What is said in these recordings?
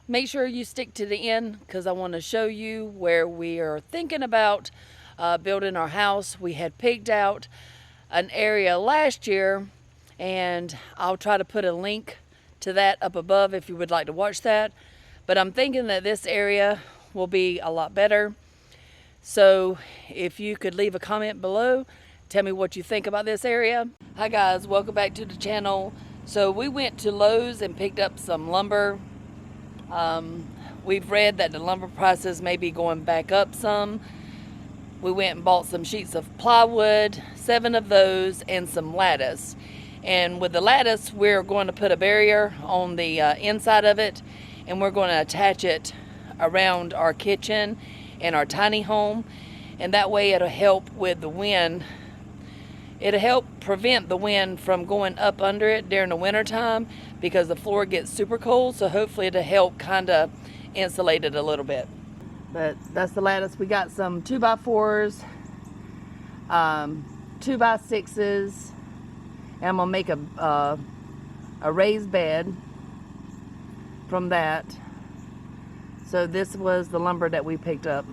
Make sure you stick to the end because I want to show you where we are thinking about building our house. We had picked out an area last year, and I'll try to put a link to that up above if you would like to watch that. But I'm thinking that this area will be a lot better. So if you could leave a comment below, tell me what you think about this area. Hi guys, welcome back to the channel. So we went to Lowe's and picked up some lumber. We've read that the lumber prices may be going back up some. We went and bought some sheets of plywood, 7 of those, and some lattice. And with the lattice, we're going to put a barrier on the inside of it, and we're going to attach it around our kitchen and our tiny home, and that way it'll help with the wind. It'll help prevent the wind from going up under it during the winter time because the floor gets super cold, so hopefully it'll help kind of insulate it a little bit. But that's the lattice. We got some 2x4s, 2x6s, and I'm gonna make a raised bed from that. So this was the lumber that we picked up.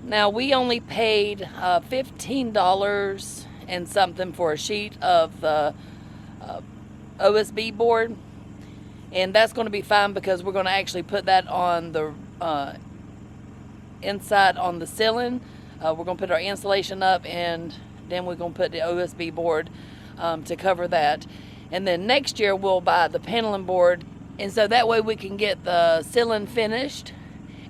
Now we only paid $15 and something for a sheet of the OSB board, and that's going to be fine because we're going to actually put that on the inside on the ceiling. We're going to put our insulation up, and then we're going to put the OSB board to cover that. And then next year we'll buy the paneling board, and so that way we can get the ceiling finished.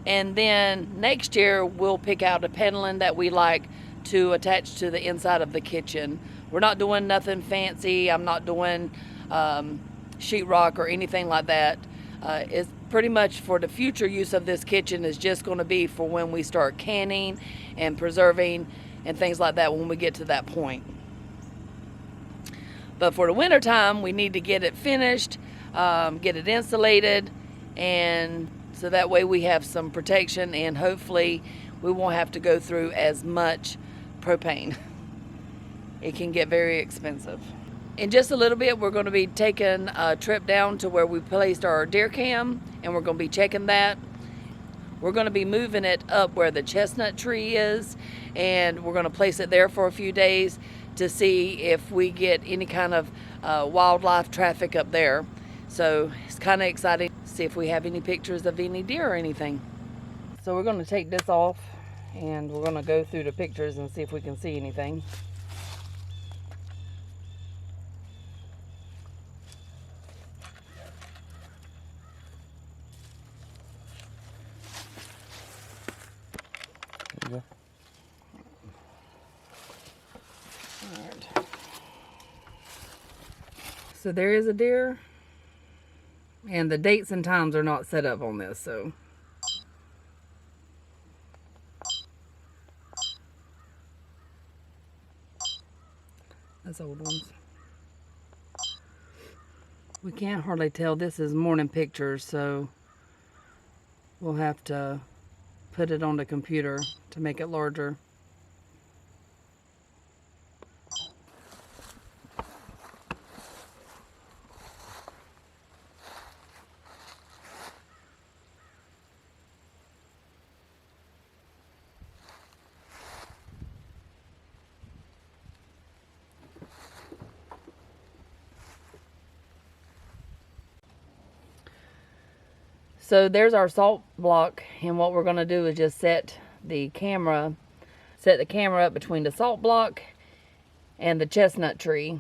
And then next year we'll pick out a paneling that we like to attach to the inside of the kitchen. We're not doing nothing fancy. I'm not doing sheetrock or anything like that. It's pretty much for the future use of this kitchen is just going to be for when we start canning and preserving and things like that when we get to that point. But for the winter time, we need to get it finished, get it insulated, and so that way we have some protection, and hopefully we won't have to go through as much propane. It can get very expensive. In just a little bit, we're going to be taking a trip down to where we placed our deer cam, and we're going to be checking that. We're going to be moving it up where the chestnut tree is, and we're going to place it there for a few days to see if we get any kind of wildlife traffic up there. So it's kind of exciting to see if we have any pictures of any deer or anything. So we're going to take this off, and we're going to go through the pictures and see if we can see anything. There you go. All right. So there is a deer, and the dates and times are not set up on this, so. That's old ones. We can't hardly tell. This is morning pictures, so we'll have to put it on the computer to make it larger. So there's our salt block, and what we're going to do is just set the camera up between the salt block and the chestnut tree.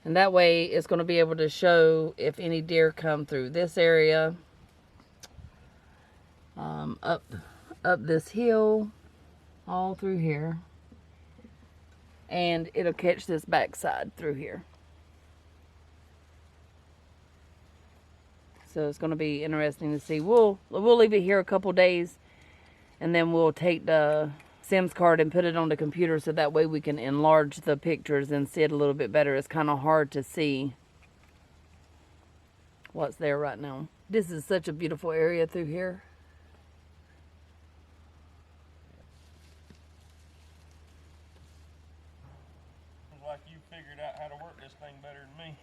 And that way it's going to be able to show if any deer come through this area, up this hill, all through here, and it'll catch this backside through here. So it's going to be interesting to see. We'll leave it here a couple days, and then we'll take the Sims card and put it on the computer so that way we can enlarge the pictures and see it a little bit better. It's kind of hard to see what's there right now. This is such a beautiful area through here. you figured out how to work this thing better than me.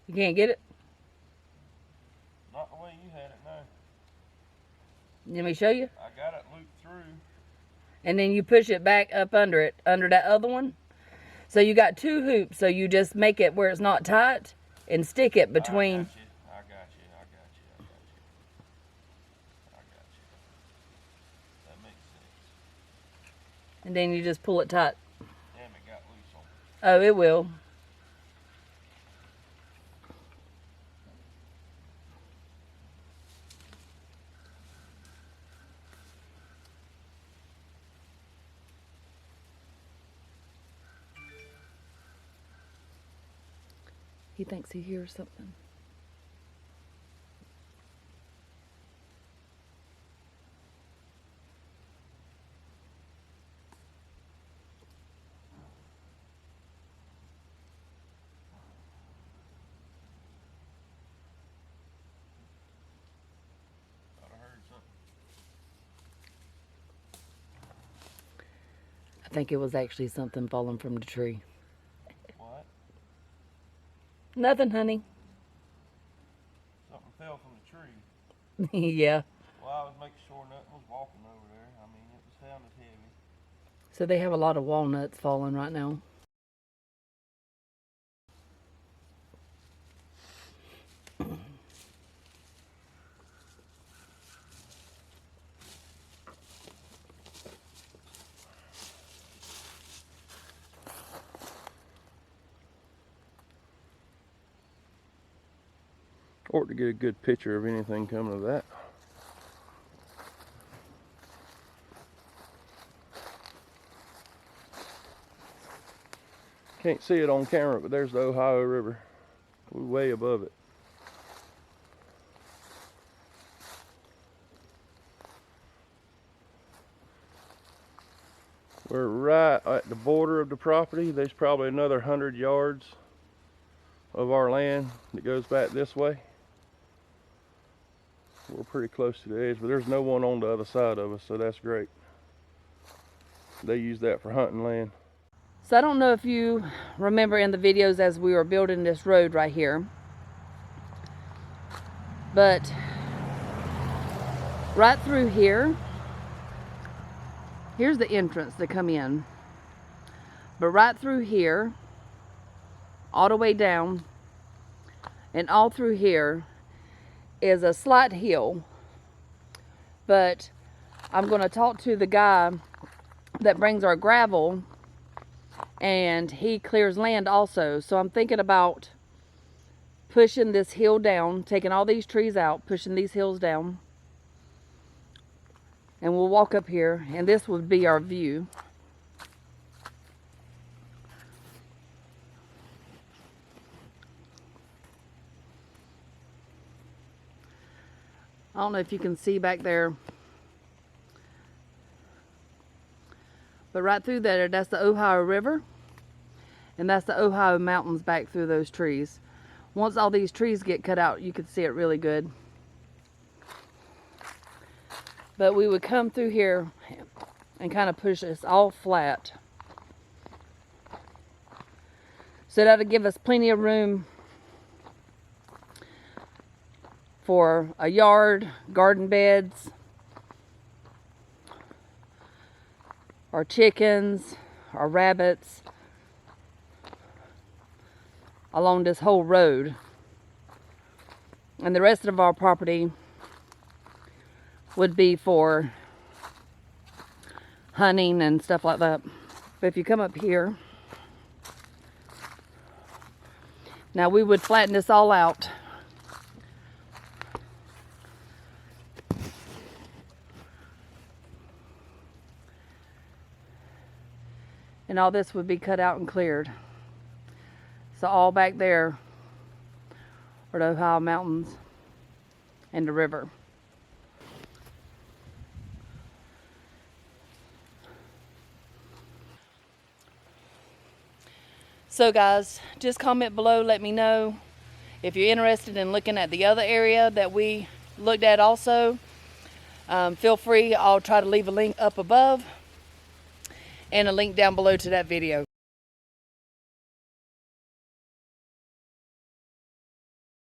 You can't get it? Not the way you had it, no. Let me show you. I got it looped through. And then you push it back up under it, under that other one. So you got 2 hoops, so you just make it where it's not tight and stick it between. I got you. That makes sense. And then you just pull it tight. Damn, it got loose on me. Oh, it will. He thinks he hears something. Thought I heard something. I think it was actually something falling from the tree. What? Nothing, honey. Something fell from the tree. Yeah. Well, I was making sure nothing was walking over there. I mean, it sounded heavy. So they have a lot of walnuts falling right now. Or to get a good picture of anything coming of that. Can't see it on camera, but there's the Ohio River. We're way above it. We're right at the border of the property. There's probably another 100 yards of our land that goes back this way. We're pretty close to the edge, but there's no one on the other side of us, so that's great. They use that for hunting land. So I don't know if you remember in the videos as we were building this road right here, but right through here, here's the entrance to come in. But right through here, all the way down, and all through here is a slight hill. But I'm going to talk to the guy that brings our gravel, and he clears land also. So I'm thinking about pushing this hill down, taking all these trees out, pushing these hills down, and we'll walk up here, and this would be our view. I don't know if you can see back there, but right through there, that's the Ohio River, and that's the Ohio Mountains back through those trees. Once all these trees get cut out, you can see it really good. But we would come through here and kind of push this all flat. So that'll give us plenty of room for a yard, garden beds, our chickens, our rabbits, along this whole road. And the rest of our property would be for hunting and stuff like that. But if you come up here, now we would flatten this all out. And all this would be cut out and cleared. So all back there are the Ohio Mountains and the river. So guys, just comment below, let me know if you're interested in looking at the other area that we looked at also. Feel free, I'll try to leave a link up above. and a link down below to that video.